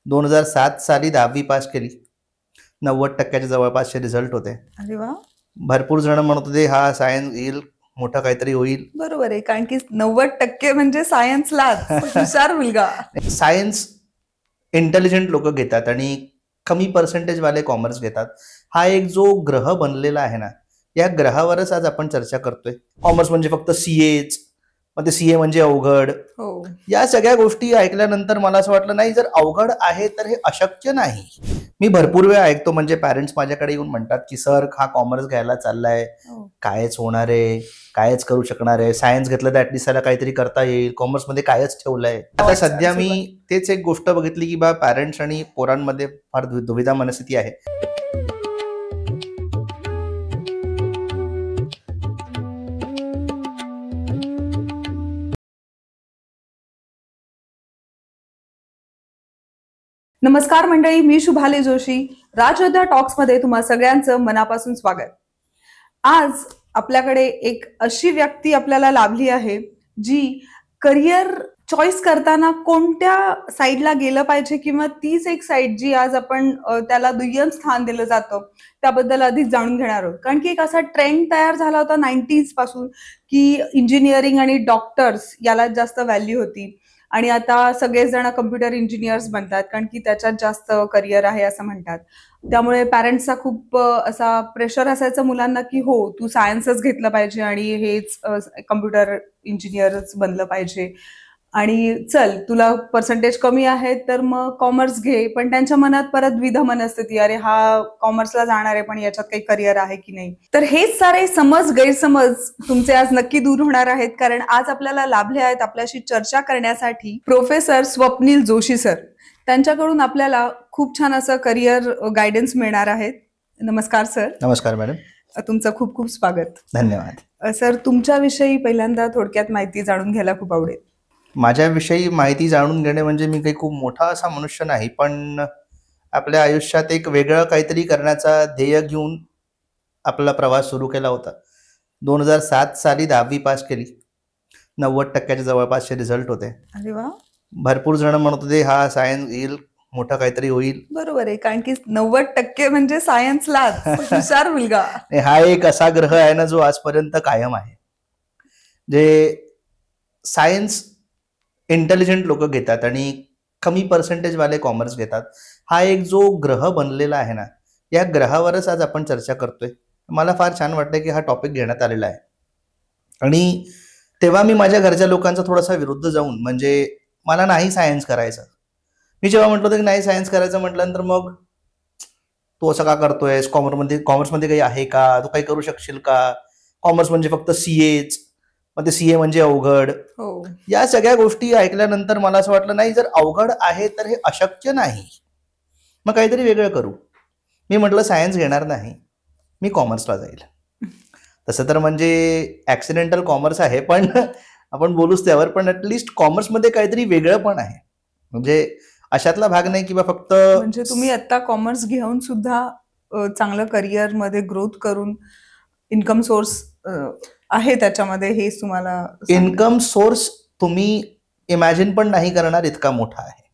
2007 साली 10वी पास केली. 90% जवळपासचे रिझल्ट होते. अरे वा, भरपूर जण म्हणत होते हा सायन्स येईल, मोठं काहीतरी होईल. बरोबर आहे. कारण की 90% म्हणजे सायन्सलाच हुशार मुलगा. सायन्स इंटेलिजंट लोक घेतात आणि कमी पर्सेंटेज वाले कॉमर्स घेतात. हा एक जो ग्रह बनलेला आहे ना, या ग्रहावरच आज आपण चर्चा करतोय. कॉमर्स म्हणजे फक्त सीएच, मग ते सीए म्हणजे अवघड. हो, या सगळ्या गोष्टी ऐकल्यानंतर मला असं वाटलं नाही, जर अवघड आहे तर हे अशक्य नाही. मी भरपूर वेळा ऐकतो, म्हणजे पॅरेंट्स माझ्याकडे येऊन म्हणतात की सर हा कॉमर्स घ्यायला चाललाय, हो. कायच होणार आहे, कायच करू शकणार आहे. सायन्स घेतलं तर ऍटलिस्ट त्याला काहीतरी करता येईल, कॉमर्समध्ये कायच ठेवलंय. आता सध्या मी तेच एक गोष्ट बघितली की बा पॅरेंट्स आणि पोरांमध्ये फार दुविधा मनस्थिती आहे. नमस्कार मंडळी, मी शुभाली जोशी. राजयोद्धा टॉक्समध्ये तुम्हा सगळ्यांचं मनापासून स्वागत. आज आपल्याकडे एक अशी व्यक्ती आपल्याला लाभली आहे जी करिअर चॉईस करताना कोणत्या साईडला गेलं पाहिजे किंवा तीच एक साईड जी आज आपण त्याला दुय्यम स्थान दिलं जातं त्याबद्दल अधिक जाणून घेणार आहोत. कारण की एक असा ट्रेंड तयार झाला होता 90s पासून की इंजिनिअरिंग आणि डॉक्टर्स याला जास्त व्हॅल्यू होती आणि आता सगळेच जण कम्प्युटर इंजिनियर्स बनतात कारण की त्याच्यात जास्त करिअर आहे असं म्हणतात. त्यामुळे पॅरेंट्सचा खूप असा प्रेशर असायचं मुलांना की हो तू सायन्सच घेतलं पाहिजे आणि हेच कम्प्युटर इंजिनियरच बनलं पाहिजे आणि चल तुला पर्सेंटेज कमी आहे तर मग कॉमर्स घे. पण त्यांच्या मनात परत द्विधा मनस्थिती, अरे हा कॉमर्सला जाणार आहे पण याच्यात काही करिअर आहे की नाही. तर हेच सारे समज गैरसमज तुमचे आज नक्की दूर होणार आहेत, कारण आज आपल्याला लाभले आहेत आपल्याशी चर्चा करण्यासाठी प्रोफेसर स्वप्नील जोशी सर. त्यांच्याकडून आपल्याला खूप छान असं करिअर गायडन्स मिळणार आहे. नमस्कार सर. नमस्कार मॅडम. तुमचं खूप खूप स्वागत. धन्यवाद. सर, तुमच्याविषयी पहिल्यांदा थोडक्यात माहिती जाणून घ्यायला खूप आवडेल. माझ्याविषयी माहिती जाणून घेणे म्हणजे मी काही खूप मोठा असा मनुष्य नाही, पण आपल्या आयुष्यात एक वेगळं काहीतरी करण्याचा ध्येय घेऊन आपला प्रवास सुरू केला होता. 2007 साली 10वी पास केली. 90% जवळपासचे रिझल्ट होते. अरे वा, भरपूर जण म्हणत होते हा सायन्स येईल, मोठं काहीतरी होईल. बरोबर आहे. कारण की 90% म्हणजे सायन्सलाच हुशार मुलगा. हा एक असा ग्रह आहे ना जो आजपर्यंत कायम आहे. जे सायन्स इंटेलिजंट लोक घेतात आणि कमी पर्सेंटेज वाले कॉमर्स घेतात. हा एक जो ग्रह बनलेला आहे ना, या ग्रहावरच आज आपण चर्चा करतोय. मला फार छान वाटतं की हा टॉपिक घेण्यात आलेला आहे. आणि तेव्हा मी माझ्या घरच्या लोकांचा थोडासा विरुद्ध जाऊन, म्हणजे मला नाही सायन्स करायचं. मी जेव्हा म्हटलं होतं की नाही सायन्स करायचं, म्हटल्यानंतर मग तू असं का करतोयस, कॉमर्समध्ये काही आहे का, तू काही करू शकशील का, कॉमर्स म्हणजे फक्त सीएच, मग ते सीए म्हणजे अवघड. हो, या सगळ्या गोष्टी ऐकल्यानंतर मला असं वाटलं नाही, जर अवघड आहे तर हे अशक्य नाही, मग काहीतरी वेगळं करू. मी म्हटलं सायन्स घेणार नाही, मी कॉमर्सला जाईल. तसं तर म्हणजे ऍक्सिडेंटल कॉमर्स आहे, पण आपण बोलूच त्यावर. पण ऍटलिस्ट कॉमर्समध्ये काहीतरी वेगळं पण आहे. म्हणजे अशातला भाग नाही किंवा फक्त म्हणजे तुम्ही आता कॉमर्स घेऊन सुद्धा चांगलं करिअर मध्ये ग्रोथ करून इन्कम सोर्स आहे त्याच्यामध्ये, हेच तुम्हाला इन्कम सोर्स तुम्ही इमॅजिन पण नाही करणार इतका मोठा आहे.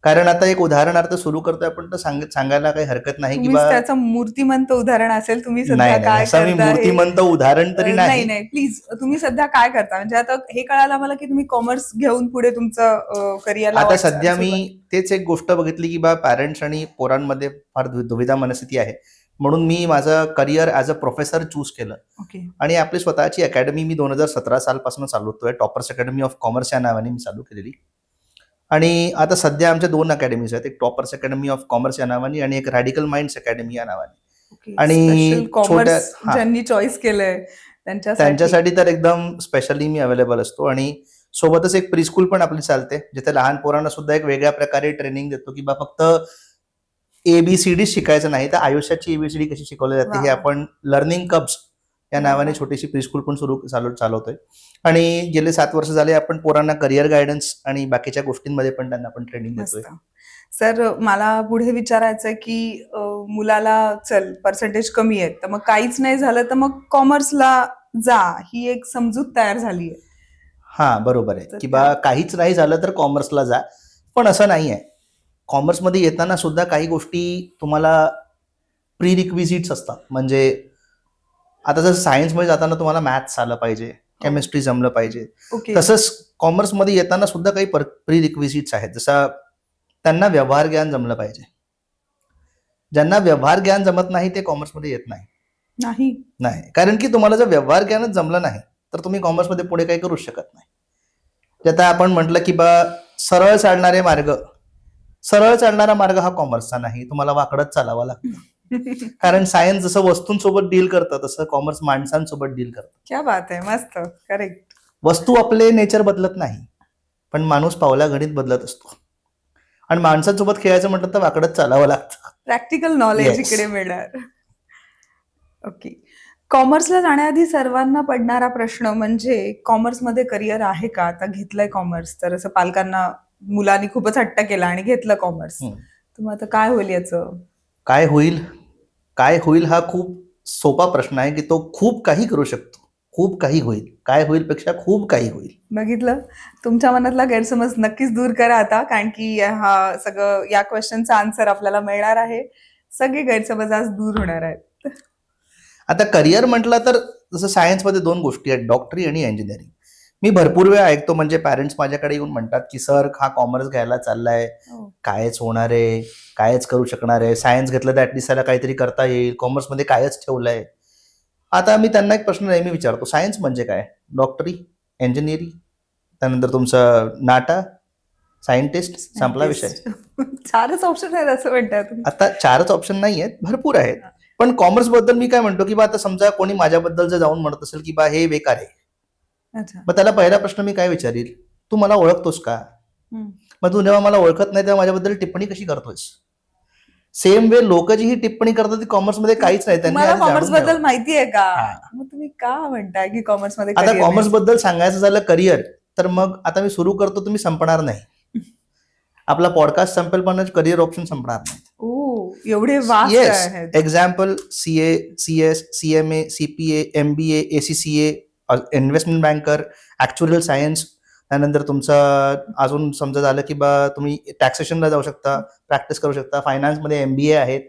कारण आता एक उदाहरणार्थ सुरू करतोय आपण, तर सांगायला काही हरकत नाही की तुम्हीच त्याचं मूर्तिमंत उदाहरण असेल. तुम्ही सध्या नाही काय असं मी करता मूर्तिमंत उदाहरण तरी नाही. नाही प्लीज, तुम्ही सध्या काय करता? म्हणजे आता हे कळालं मला की तुम्ही कॉमर्स घेऊन पुढे तुमचं करिअर. आता सध्या मी तेच एक गोष्ट बघितली की बा पॅरेंट्स आणि पोरांमध्ये फार दुविधा मनस्थिती आहे, म्हणून मी माझं career as a professor choose केलं. आणि आपली स्वतःची अकॅडमी मी 2017 सालपासून चालवतोय. टॉपर्स अकॅडमी ऑफ कॉमर्स या नावाने मी चालू केलेली. आणि आता सध्या आमच्या 2 अकॅडमीज आहेत, एक टॉपर्स अकॅडमी ऑफ कॉमर्स या नावाने आणि एक रॅडिकल माइंड्स अकॅडमी या नावाने. आणि कॉमर्स ज्यांनी चॉईस केलंय त्यांच्यासाठी तर एकदम स्पेशली मी अवेलेबल असतो. आणि सोबतच एक प्रीस्कूल पण आपली चालते, जिथे लहान पोरांना सुद्धा एक वेगळ्या प्रकारे ट्रेनिंग देतो की बा फक्त ABCD शिकायचं नाही, तर आयुष्याची ABCD कशी शिकवली जाते हे आपण लर्निंग कब्स या नावाने छोटीशी प्रीस्कूल पण चालवतोय. आणि गेले 7 वर्ष झाले आपण पोरांना करिअर गायडन्स आणि बाकीच्या गोष्टींमध्ये पण त्यांना आपण ट्रेनिंग देतोय. सर, मला पुढे विचारायचं की मुलाला चल पर्सेंटेज कमी आहे तर मग काहीच नाही झालं तर मग कॉमर्सला जा, ही एक समजूत तयार झाली आहे. हा बरोबर आहे की बा काहीच नाही झालं तर कॉमर्सला जा, पण असं नाही आहे. कॉमर्समध्ये येताना सुद्धा काही गोष्टी तुम्हाला प्री रिक्विजिट्स असतात. म्हणजे आता जर सायन्समध्ये जाताना तुम्हाला मॅथ्स आलं पाहिजे, केमिस्ट्री जमलं पाहिजे, ओके. तसंच कॉमर्समध्ये येताना सुद्धा काही प्री रिक्विजिट्स आहेत. जसं त्यांना व्यवहार ज्ञान जमलं पाहिजे. ज्यांना व्यवहार ज्ञान जमत नाही ते कॉमर्समध्ये येत नाही. नाही, कारण की तुम्हाला जर व्यवहार ज्ञानच जमलं नाही तर तुम्ही कॉमर्समध्ये पुढे काही करूच शकत नाही. जे आता आपण म्हटलं की सरळ चालणारा मार्ग हा कॉमर्सचा नाही, तुम्हाला वाकडत चालावा लागतं. कारण सायन्स जसं वस्तूंसोबत डील करतं तसं कॉमर्स माणसांसोबत डील करतं. क्या बात आहे, मस्त, करेक्ट. वस्तू आपले नेचर बदलत नाही, पण माणूस पावला गणित बदलत असतो. आणि माणसांसोबत खेळायचं म्हटलं तर वाकडत चालावं लागतं. प्रॅक्टिकल नॉलेज इकडे मिळणार. ओके. कॉमर्सला जाण्याआधी सर्वांना पडणारा प्रश्न म्हणजे कॉमर्समध्ये करिअर आहे का? आता घेतलंय कॉमर्स तर असं पालकांना, मुलांनी खूपच हट्ट केला आणि घेतलं कॉमर्स, तर मग आता काय होईल याचं? काय होईल हा खूप सोपा प्रश्न आहे की तो खूप काही करू शकतो. खूप काही होईल. काय होईल पेक्षा खूप काही होईल. बघितलं, तुमच्या मनातला गैरसमज नक्कीच दूर करा आता, कारण की हा सगळं या क्वेश्चनचा आन्सर आपल्याला मिळणार आहे. सगळे गैरसमज आज दूर होणार आहेत. आता करिअर म्हटलं तर जसं सायन्समध्ये 2 गोष्टी आहेत, डॉक्टरी आणि इंजिनिअरिंग. मी भरपूर वेळा ऐकतो, म्हणजे पॅरेंट्स माझ्याकडे येऊन म्हणतात की सर हा कॉमर्स घ्यायला चाललाय, कायच होणार आहे, कायच करू शकणार आहे, सायन्स घेतलं तर ऍटलीस्ट त्याला काहीतरी करता येईल, कॉमर्समध्ये कायच ठेवलंय. आता मी त्यांना एक प्रश्न नेहमी विचारतो, सायन्स म्हणजे काय? डॉक्टरी, इंजिनिअरिंग, त्यानंतर तुमचं नाटा, सायंटिस्ट, संपला विषय. 4च ऑप्शन आहेत असं म्हणतात. आता 4च ऑप्शन नाही आहेत, भरपूर आहेत. पण कॉमर्स बद्दल मी काय म्हणतो की आता समजा कोणी माझ्याबद्दल जर जाऊन म्हणत असेल की हे बेकार आहे, मग त्याला पहिला प्रश्न मी काय विचारील, तू मला ओळखतोस का? मग तू जेव्हा मला ओळखत नाही तेव्हा माझ्याबद्दल टिप्पणी कशी करतोयस? सेम वे लोक जी ही टिप्पणी करतात ती कॉमर्समध्ये काहीच नाही. तुम्हाला कॉमर्स बद्दल माहिती आहे का? मग तुम्ही का म्हणताय की कॉमर्समध्ये? आता कॉमर्स बद्दल सांगायचं झालं करिअर, तर मग आता मी सुरू करतो, तुम्ही संपणार नाही. आपला पॉडकास्ट संपेल पण करिअर ऑप्शन संपणार नाही. एवढे वास्ट आहेत. Example CA, CS, CMA, CPA, MBA, ACCA, investment banker, actual science. त्यानंतर तुमचं अजून समजा झालं की तुम्ही टॅक्सेशनला जाऊ शकता, प्रॅक्टिस करू शकता. फायनान्समध्ये एमबीए आहेत.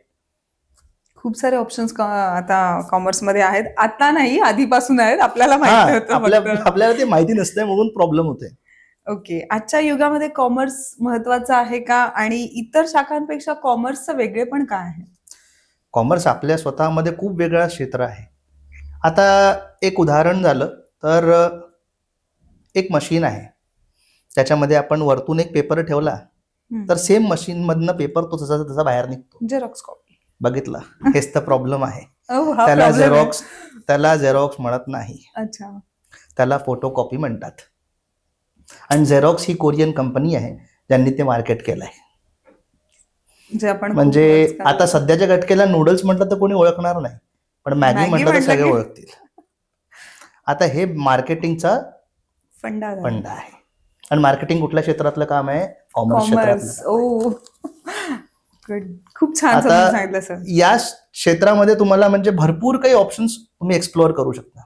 खूप सारे ऑप्शन्स आता कॉमर्समध्ये आहेत. आता नाही, आधीपासून आहेत. आपल्याला माहिती होतं, आपल्याला ते माहिती नसते म्हणून प्रॉब्लेम होते. ओके. आजच्या युगामध्ये कॉमर्स महत्वाचं आहे का? आणि इतर शाखांपेक्षा कॉमर्सचं वेगळे पण काय आहे? कॉमर्स आपल्या स्वतःमध्ये खूप वेगळं क्षेत्र आहे. आता एक उदाहरण झालं तर एक मशीन आहे, त्याच्यामध्ये आपण वरतून एक पेपर ठेवला तर सेम मशीन मधनं पेपर तो तसा बाहेर निघतो. Xerox copy. बघितलं, हेच तर प्रॉब्लेम आहे. त्याला झेरॉक्स म्हणत नाही. अच्छा. त्याला फोटो कॉपी म्हणतात. आणि झेरॉक्स ही कोरियन कंपनी आहे ज्यांनी ते मार्केट केलंय. म्हणजे आता सध्याच्या घटकेला नूडल्स म्हटलं तर कोणी ओळखणार नाही, पण मॅगी म्हटलं तर सगळे ओळखतील. आता हे मार्केटिंगचा फंडा आहे. आणि मार्केटिंग कुठल्या क्षेत्रातलं काम आहे? कॉमर्स क्षेत्रातलं. खूप छान सांगितलं सर. या क्षेत्रामध्ये तुम्हाला म्हणजे भरपूर काही ऑप्शन्स तुम्ही एक्सप्लोअर करू शकता.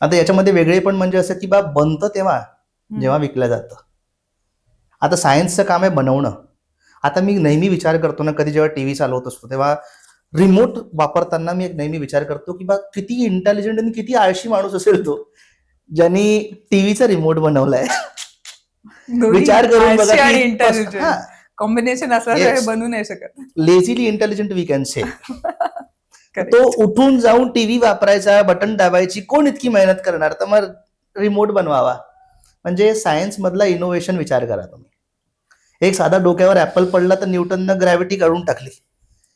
आता याच्यामध्ये वेगळे पण म्हणजे असं की बनतं तेव्हा जेव्हा विकलं जातं. आता सायन्सचं काम आहे बनवणं. आता मी नेहमी विचार करतो ना, कधी जेव्हा टीव्ही चालवत असतो तेव्हा रिमोट वापरताना मी एक नेहमी विचार करतो की किती इंटेलिजंट आणि किती आळशी माणूस असेल तो ज्यांनी टीव्हीचा रिमोट बनवलाय. विचार करून बघा, कॉम्बिनेशन असं बनवू नाही शकत. लेझिली इंटेलिजंट वी कॅन से. तो उठून जाऊन टीव्ही वापरायचा, बटन दाबायची, कोण इतकी मेहनत करणार? तर मग रिमोट बनवावा. म्हणजे सायन्स मधला इनोव्हेशन विचार करा तुम्ही. एक साधा डोक्यावर ऍपल पडला तर न्यूटननं ग्रॅव्हिटी काढून टाकली.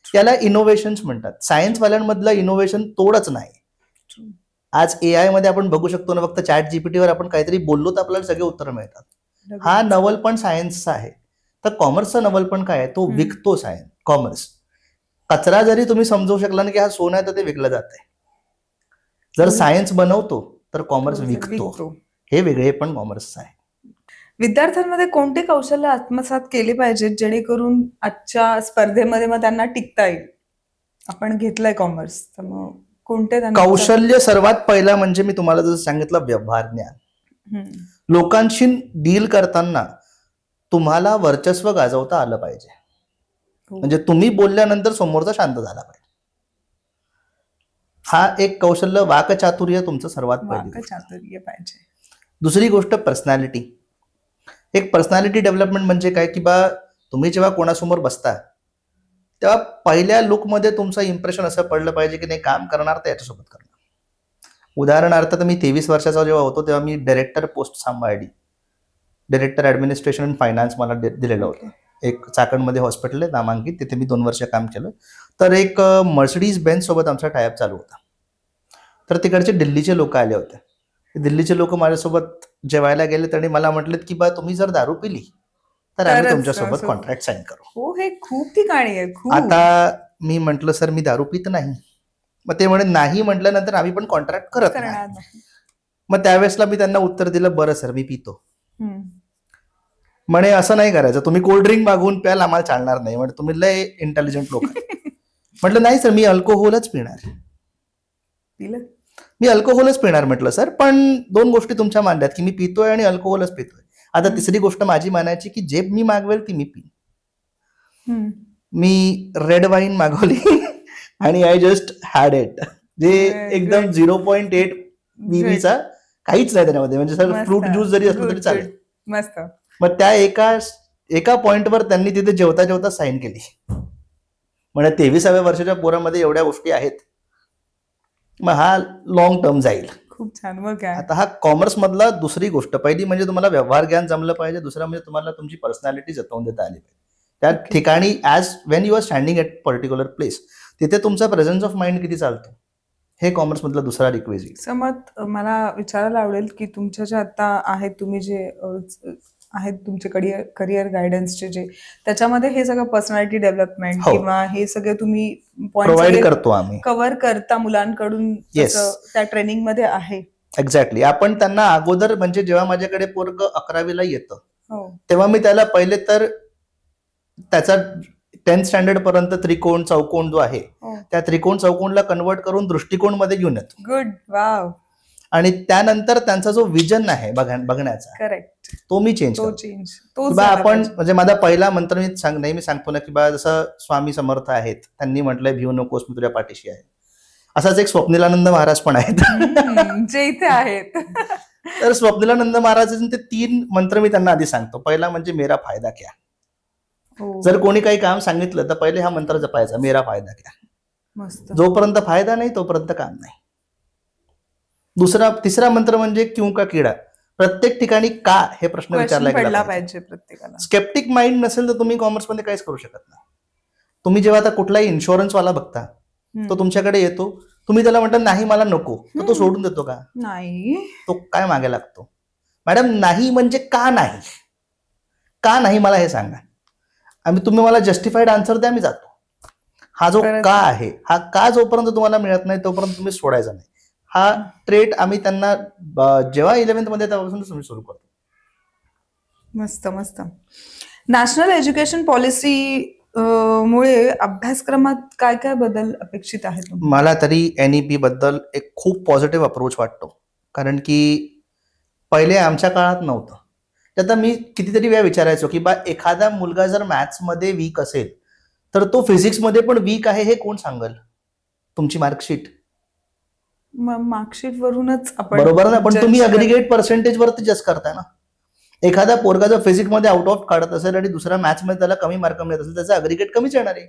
याला इनोव्हेशन म्हणतात. सायन्स वाल्यांमधलं इनोव्हेशन तोडच नाही. आज एआय मध्ये आपण बघू शकतो ना, फक्त चॅट जीपीटीवर आपण काहीतरी बोललो तर आपल्याला सगळे उत्तर मिळतात. हा नवल पण सायन्सचा आहे. तर कॉमर्सचा नवल पण काय आहे? तो विकतो सायन्स. कॉमर्स कचरा जरी तुम्ही समजू शकला ना की हा सोनं आहे तर ते विकलं जात आहे. जर सायन्स बनवतो तर कॉमर्स विकतो. हे वेगळे पण कॉमर्सचं आहे. विद्यार्थ्यांमध्ये कोणते कौशल्य आत्मसात केले पाहिजेत जेणेकरून आजच्या स्पर्धेमध्ये मग त्यांना टिकता येईल? आपण घेतलंय कॉमर्स तर मग कोणते कौशल्य? सर्वात पहिला म्हणजे मी तुम्हाला जसं सांगितलं, व्यवहार ज्ञान. लोकांशी डील करताना तुम्हाला वर्चस्व गाजवता आलं पाहिजे. म्हणजे तुम्ही बोलल्यानंतर समोरचा शांत झाला पाहिजे. हा एक कौशल्य, वाकचातुर्य तुमचं सर्वात पहिली गोष्ट. वाकचातुर्य पाहिजे. दुसरी गोष्ट पर्सनॅलिटी. एक पर्सनॅलिटी डेव्हलपमेंट म्हणजे काय की बा तुम्ही जेव्हा कोणासमोर बसता तेव्हा पहिल्या लुकमध्ये तुमचं इम्प्रेशन असं पडलं पाहिजे की नाही काम करणार तर याच्यासोबत करणार. उदाहरणार्थ तर मी 23 वर्षाचा जेव्हा होतो तेव्हा मी डायरेक्टर पोस्ट सांभाळली. डायरेक्टर ॲडमिनिस्ट्रेशन अँड फायनान्स मला दिलेलं होतं. एक चाकणमध्ये हॉस्पिटल आहे नामांकित, तिथे मी 2 वर्ष काम केलं. तर एक मर्सिडीज बेन्झ सोबत आमचा टायअप चालू होता. तर तिकडचे दिल्लीचे लोक आले होते. दिल्लीचे लोक माझ्यासोबत जेवायला गेले आणि मला म्हटलेत की बा तुम्ही जर दारू पिली तर आम्ही तुमच्यासोबत कॉन्ट्रॅक्ट साईन करू. हो, हे खूप ठिकाणी आहे. आता मी म्हटलं सर मी दारू पित नाही. मग ते म्हणे नाही म्हटल्यानंतर आम्ही पण कॉन्ट्रॅक्ट करत नाही. मग त्यावेळेसला मी त्यांना उत्तर दिलं बरं सर मी पितो. म्हणे असं नाही करायचं, तुम्ही कोल्ड ड्रिंक मागवून प्याल आम्हाला चालणार नाही. म्हणजे तुम्ही लय इंटेलिजंट लोक. म्हटलं नाही सर मी अल्कोहोलच पिणार. मी अल्कोहोलच पिणार म्हटलं सर, पण 2 गोष्टी तुमच्या मांडल्यात की मी पितोय आणि अल्कोहोलच पितोय. आता तिसरी गोष्ट माझी मानायची की जे मी मागवेल ती मी पिन. मी रेड वाईन मागवली आणि आय जस्ट हॅड इट. जे एकदम 0.8 VVचा काहीच नाही त्याच्यामध्ये. म्हणजे सर फ्रूट ज्यूस जरी असलं तरी चालेल. मस्त. मग त्या एका पॉइंटवर त्यांनी तिथे जेवता जेवता साईन केली. म्हणजे 23व्या वर्षाच्या पोरामध्ये एवढ्या गोष्टी आहेत. मग हा लॉंग टर्म जाईल. खूप छान. मग काय आता हा कॉमर्स मधला दुसरी गोष्ट. पहिली म्हणजे तुम्हाला व्यवहार ज्ञान जमलं पाहिजे. दुसरं म्हणजे तुम्हाला तुमची पर्सनॅलिटी जतवून देता आली पाहिजे. त्या ठिकाणी as when you are standing at particular place तिथे तुमचा प्रेझन्स ऑफ माइंड किती चालतो हे कॉमर्स मधला दुसरा रिक्वेजिट. समत मला विचारायला आवडेल की तुमच्या जे आता आहेत, तुम्ही जे आहेत तुमचे करिअर गायडन्सचे जे, त्याच्यामध्ये हे सगळं पर्सनॅलिटी डेव्हलपमेंट किंवा हे सगळे तुम्ही प्रोव्हाइड करतो आम्ही, कव्हर करता मुलांकडून त्या ट्रेनिंग मध्ये आहे. एक्झॅक्टली. आपण त्यांना अगोदर म्हणजे जेव्हा माझ्याकडे पोरग 11वीला येतं तेव्हा मी त्याला पहिले तर त्याचा 10th स्टँडर्ड पर्यंत त्रिकोण चौकोन जो आहे त्या त्रिकोण चौकोनला कन्वर्ट करून दृष्टिकोन मध्ये घेऊन येतो. गुड. वाव. आणि त्यानंतर त्यांचा जो विजन आहे बघण्याचा, करेक्ट, तो मी चेंज करतो. आपण म्हणजे माझा पहिला मंत्र मी नेहमी सांगतो ना की बा जसं स्वामी समर्थ आहेत, त्यांनी म्हटलंय भिवू नकोस मी तुझ्या पाठीशी आहे. असाच एक स्वप्निलानंद महाराज पण आहेत जे इथे आहेत. तर स्वप्निलानंद महाराजांचे 3 मंत्र मी त्यांना आधी सांगतो. पहिला म्हणजे मेरा फायदा क्या. जर कोणी काही काम सांगितलं तर पहिले हा मंत्र जपायचा, मेरा फायदा क्या. जोपर्यंत फायदा नाही तोपर्यंत काम नाही. तिसरा मंत्र म्हणजे क्यों का किडा. प्रत्येक ठिकाणी का हे प्रश्न विचारला गेला पाहिजे प्रत्येकाला. स्केप्टिक माइंड नसेल तर तुम्ही कॉमर्समध्ये काहीच करू शकत नाही. तुम्ही जेव्हा आता कुठलाही इन्शुरन्स वाला बघता तो तुमच्याकडे येतो, तुम्ही त्याला म्हणता नाही मला नको, तर तो सोडून देतो का? नाही. तो काय मागे लागतो? मॅडम नाही म्हणजे का नाही, का नाही मला हे सांगा. तुम्ही मला जस्टिफाईड आन्सर द्या, मी जातो. हा जो का आहे, हा का जोपर्यंत तुम्हाला मिळत नाही तोपर्यंत तुम्ही सोडायचा नाही. हा ट्रेट आम्ही त्यांना जेव्हा 11th मध्ये त्यापासून तुम्ही सुरू करतो. मस्त मस्त. नॅशनल एज्युकेशन पॉलिसी मुळे अभ्यासक्रमात काय काय बदल अपेक्षित आहेत? मला तरी NEP बद्दल एक खूप पॉझिटिव्ह अप्रोच वाटतो. कारण की पहिले आमच्या काळात नव्हतं. आता मी कितीतरी वेळा विचारायचो की बा एखादा मुलगा जर मॅथ्समध्ये वीक असेल तर तो फिजिक्समध्ये पण वीक आहे हे कोण सांगल? तुमची मार्कशीट. मार्कशीट वरूनच आपण बरोबर ना, पण तुम्ही अग्रिगेट पर्सेंटेज वरती जज करताय ना. एखादा पोरगा जर फिजिक्स मध्ये आउट ऑफ काढत असेल आणि दुसऱ्या मॅथ्स मध्ये त्याला कमी मार्क मिळत असेल, त्याचा अग्रिगेट कमीच येणार आहे.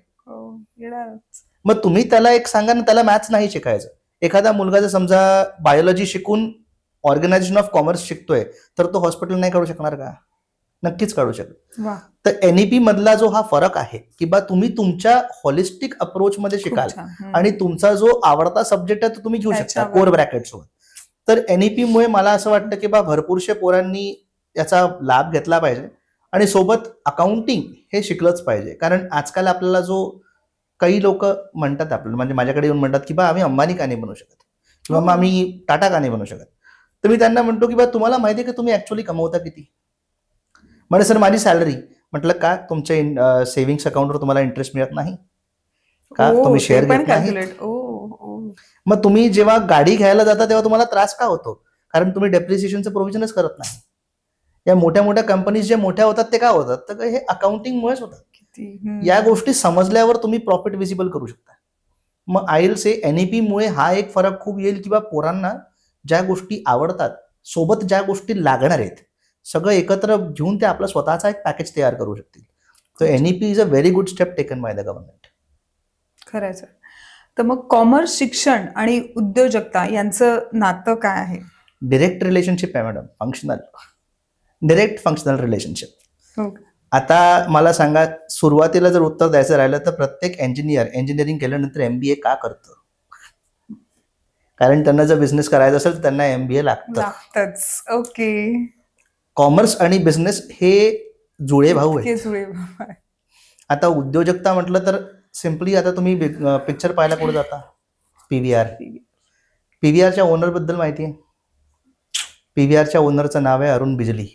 मग तुम्ही त्याला एक सांगा ना, त्याला मॅथ्स नाही शिकायचं. एखादा मुलगा जर समजा बायोलॉजी शिकून ऑर्गनायझेशन ऑफ कॉमर्स शिकतोय तर तो हॉस्पिटल नाही काढू शकणार का? नक्कीच काढू शकतो. तर NEP मधला जो हा फरक आहे की बा तुम्ही तुमच्या हॉलिस्टिक अप्रोच मध्ये शिकाल आणि तुमचा जो आवडता सब्जेक्ट आहे तो तुम्ही घेऊ शकता कोर ब्रॅकेट सोबत. तर NEP मुळे मला असं वाटतं की बा भरपूरशा पोरांनी याचा लाभ घेतला पाहिजे आणि सोबत अकाउंटिंग हे शिकलंच पाहिजे. कारण आजकाल आपल्याला जो काही लोक म्हणतात आपल्याला, म्हणजे माझ्याकडे येऊन म्हणतात की बा आम्ही अंबानी का नाही बनू शकत किंवा मग आम्ही टाटा का नाही बनू शकत. तर मी त्यांना म्हणतो की बा तुम्हाला माहिती आहे की तुम्ही ऍक्च्युअली कमवता किती? म्हणजे सर माझी सॅलरी. म्हटलं का तुमच्या सेव्हिंग्स अकाउंटवर तुम्हाला इंटरेस्ट मिळत नाही का? तुम्ही शेअर घेत नाही? मग तुम्ही जेव्हा गाडी घ्यायला जाता तेव्हा तुम्हाला त्रास का होतो? कारण तुम्ही डेप्रिसिएशनचं प्रोव्हिजनच करत नाही. या मोठ्या मोठ्या कंपनीज जे मोठ्या होतात ते काय होतात, तर हे अकाउंटिंगमुळेच होतात. या गोष्टी समजल्यावर तुम्ही प्रॉफिट विजिबल करू शकता. मग आय विल से एनईपी मुळे हा एक फरक खूप येईल, किंवा पोरांना ज्या गोष्टी आवडतात सोबत ज्या गोष्टी लागणार आहेत सगळं एकत्र घेऊन ते आपलं स्वतःचा एक पॅकेज तयार करू शकतील. So NEP is a very good step taken by the government. खरंच. तर मग कॉमर्स शिक्षण आणि उद्योजकता यांचं नातं काय आहे? डिरेक्ट रिलेशनशिप आहे madam, functional, direct functional relationship. Okay. आता मला सांगा, सुरुवातीला जर उत्तर द्यायचं राहिलं तर प्रत्येक इंजिनिअरिंग केल्यानंतर MBA का करतं? कारण त्यांना जर बिझनेस करायचा असेल तर त्यांना MBA लागतंच. ओके. कॉमर्स आणि बिझनेस हे जुळे भाऊ आहेत. जुळे भाऊ. आता उद्योजकता म्हटलं तर सिम्पली, आता तुम्ही पिक्चर पाहायला कुठे जाता? PVR. PVRच्या ओनर बद्दल माहिती आहे? PVRच्या ओनरचं नाव आहे अरुण बिजली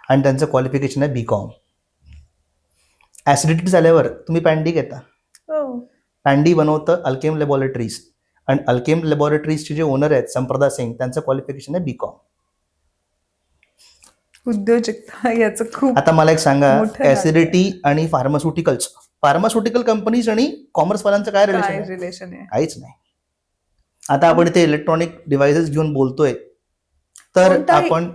आणि त्यांचं क्वालिफिकेशन आहे BCom. ऍसिडिटी झाल्यावर तुम्ही पॅन्डी घेता. पॅन्डी बनवतं अल्केम लॅबोरेटरीज, आणि अल्केम लॅबोरेटरीजचे जे ओनर आहेत संप्रदा सिंग, त्यांचं क्वालिफिकेशन आहे BCom. उद्योजकता याचं खूप. आता मला एक सांगा, ऍसिडिटी आणि फार्मास्युटिकल कंपनीज आणि कॉमर्स वाल्यांचं काय रिलेशन आहे? काहीच नाही. आता आपण इथे इलेक्ट्रॉनिक डिव्हाइसेस घेऊन बोलतोय, तर आपण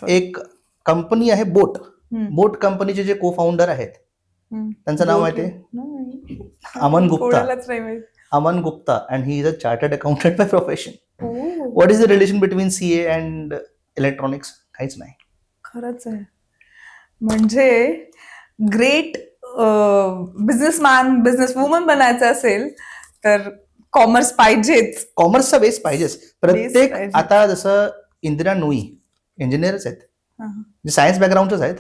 एक कंपनी आहे बोट कंपनीचे जे को फाउंडर आहेत त्यांचं नाव माहिती आहे? Aman Gupta, and he is a chartered accountant by profession. What is the relation between CA and electronics? काहीच नाही. खरंच आहे. म्हणजे ग्रेट बिझनेसमॅन, बिझनेस वुमन बनायचं असेल तर कॉमर्स पाहिजेच. कॉमर्सचा बेस पाहिजेच. प्रत्येक, आता जसं इंदिरा नोई इंजिनियरच आहेत, जे सायन्स बॅकग्राऊंडच आहेत,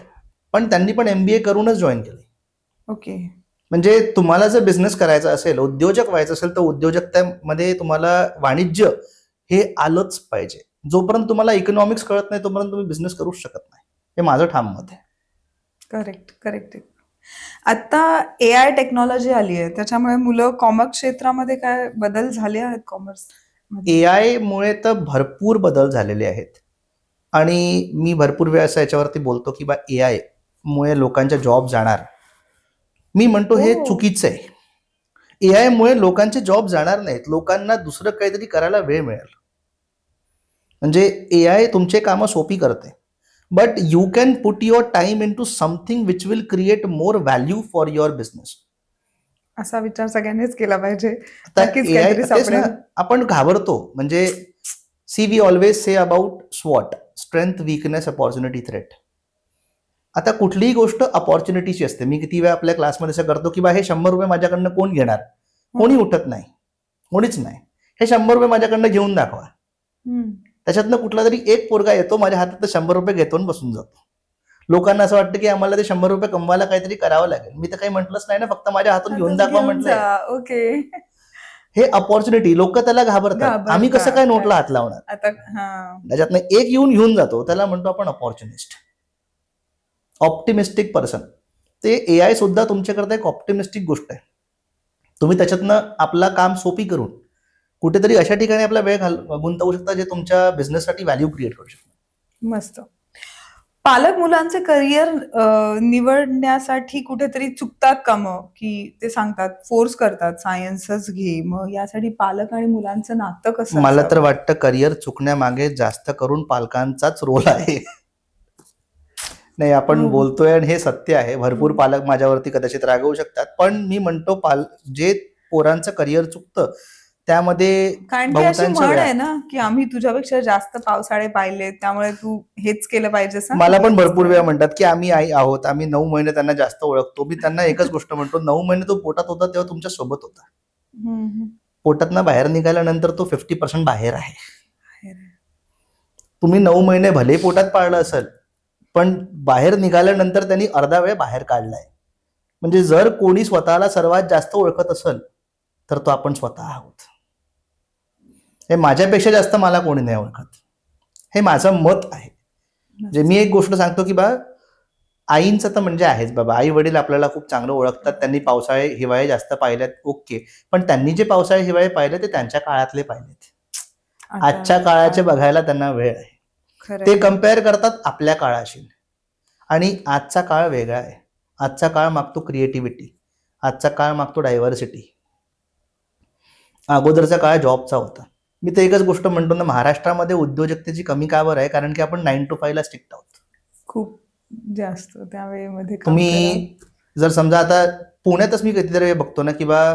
पण त्यांनी पण MBA करूनच जॉईन केले. ओके. म्हणजे तुम्हाला जर बिझनेस करायचा असेल, उद्योजक व्हायचं असेल, तर उद्योजकतेमध्ये तुम्हाला वाणिज्य हे आलंच पाहिजे. जोपर्यंत तुम्हाला इकॉनॉमिक्स कळत नाही तोपर्यंत तुम्ही बिझनेस करूच शकत नाही. हे माझं ठाम मत आहे. करेक्ट. आता AI टेक्नॉलॉजी आली आहे, त्याच्यामुळे मुलं कॉमर्स क्षेत्रामध्ये काय बदल झाले आहेत? कॉमर्स AI मुळे तर भरपूर बदल झालेले आहेत, आणि मी भरपूर वेळा असं याच्यावरती बोलतो की AI मुळे लोकांच्या जॉब जाणार. मी म्हणतो हे चुकीचं आहे. AI मुळे लोकांचे जॉब जाणार नाहीत, लोकांना दुसरं काहीतरी करायला वेळ मिळेल. म्हणजे AI तुमचे कामं सोपी करते, but you can put your time in to something which will create more value for your business. असा विचार सगळ्यांनीच केला पाहिजे. आपण घाबरतो, म्हणजे we always say about SWOT, strength, weakness, opportunity, threat. आता कुठलीही गोष्ट अपॉर्च्युनिटीची असते. मी किती वेळा आपल्या क्लासमध्ये असं करतो की हे 100 रुपये माझ्याकडनं कोण घेणार? कोणी उठत नाही, कोणीच नाही. हे 100 रुपये माझ्याकडनं घेऊन दाखवा. त्याच्यातनं कुठला तरी एक पोरगा येतो, माझ्या हातात 100 रुपये घेतो आणि बसून जातो. लोकांना असं वाटतं की आम्हाला ते 100 रुपये कमवायला काहीतरी करावं लागेल. मी तर काही म्हटलंच नाही ना, फक्त माझ्या हातून घेऊन दाखवा म्हटलं. ओके. हे अपॉर्च्युनिटी, लोक त्याला घाबरतात. आम्ही कसं काय नोटला हात लावणार? त्याच्यातनं एक येऊन घेऊन जातो, त्याला म्हणतो आपण अपॉर्च्युनिस्ट, ऑप्टिमिस्टिक पर्सन. ते AI सुद्धा तुमच्याकरता एक ऑप्टिमिस्टिक गोष्ट आहे. तुम्ही त्याच्यातनं आपला काम सोपी करून कुठेतरी अशा ठिकाणी आपला वेळ गुंतवू शकता जे तुमच्या बिझनेससाठी व्हॅल्यू क्रिएट करू शकतात. मस्त. पालक मुलांचे करिअर निवडण्यासाठी कुठेतरी चुकतात का मग? की ते सांगतात, फोर्स करतात सायन्सच घे, मग यासाठी पालक आणि मुलांचं नातं कसं? मला तर वाटतं करिअर चुकण्यामागे जास्त करून पालकांचाच रोल आहे. नाही, आपण बोलतोय आणि हे सत्य आहे. भरपूर पालक माझ्यावरती कदाचित रागवू शकतात, पण मी म्हणतो जे पोरांचं करिअर चुकतं त्यामध्ये कारण की अशी म्हण आहे ना की आम्ही तुझ्यापेक्षा जास्त पावसाळे पाहिले, त्यामुळे तू हेच केलं पाहिजे. मला पण भरपूर वेळा म्हणतात की आम्ही आई आहोत, आम्ही 9 महिने त्यांना जास्त ओळखतो. मी त्यांना एकच गोष्ट म्हणतो, 9 महिने तो पोटात होता तेव्हा तुमच्या सोबत होता. पोटातनं बाहेर निघाल्यानंतर तो 50% बाहेर आहे. तुम्ही 9 महिने भले पोटात पाळलं असेल, पण बाहेर निघाल्यानंतर त्यांनी अर्धा वेळ बाहेर काढलाय. म्हणजे जर कोणी स्वतःला सर्वात जास्त ओळखत असेल तर तो आपण स्वतः आहोत. हे माझ्यापेक्षा जास्त मला कोणी नाही ओळखत, हे माझं मत आहे. जे मी एक गोष्ट सांगतो की आईंचं तर म्हणजे आहेच बाबा, आई वडील आपल्याला खूप चांगलं ओळखतात. त्यांनी पावसाळे हिवाळे जास्त पाहिलेत, ओके, पण त्यांनी जे पावसाळे हिवाळे पाहिले ते त्यांच्या काळातले पाहिलेत. आजच्या काळाचे बघायला त्यांना वेळ आहे. खरं ते आहे. कम्पेअर करतात आपल्या काळाशी. आणि आजचा काळ वेगळा आहे. आजचा काळ मागतो क्रिएटिव्हिटी, आजचा काळ मागतो डायव्हर्सिटी. अगोदरचा काळ जॉबचा होता. मी तर एकच गोष्ट म्हणतो ना, महाराष्ट्रामध्ये उद्योजकतेची कमी का बरं आहे? कारण की आपण 9 to 5 ला स्टिक्ट आहोत. खूप जास्त त्यावेळेमध्ये काम करा. तुम्ही जर समजा आता पुण्यातच मी कितीतरी वेळ बघतो ना, की बा